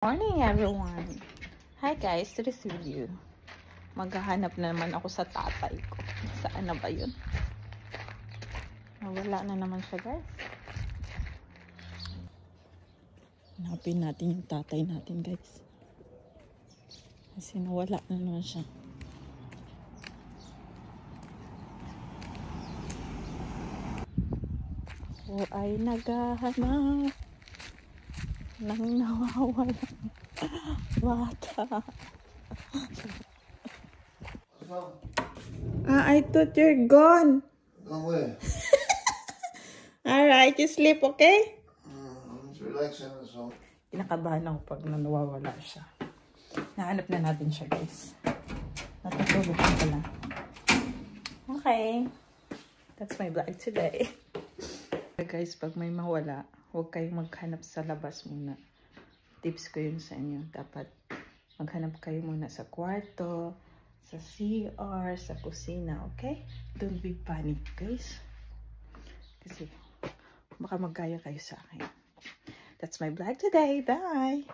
Morning everyone! Hi guys, today's video. Maghahanap na naman ako sa tatay ko. Saan na ba yun? Nawala na naman siya guys. Hanapin natin yung tatay natin guys. Kasi nawala na naman siya. Ako ay naghahanap nang nawawala bata. I thought you're gone. Gone where? Alright, you sleep, okay? I'm just relaxing or something. Kinakabahan ako pag nawawala siya. Nahanap na natin siya, guys. Natutulog ko pala. Okay. That's my vlog today. Guys, pag may mawala, huwag kayong maghanap sa labas muna. Tips ko yun sa inyo. Dapat maghanap kayo muna sa kwarto, sa CR, sa kusina, okay? Don't be panic, guys. Kasi baka magkaya kayo sa akin. That's my vlog today. Bye!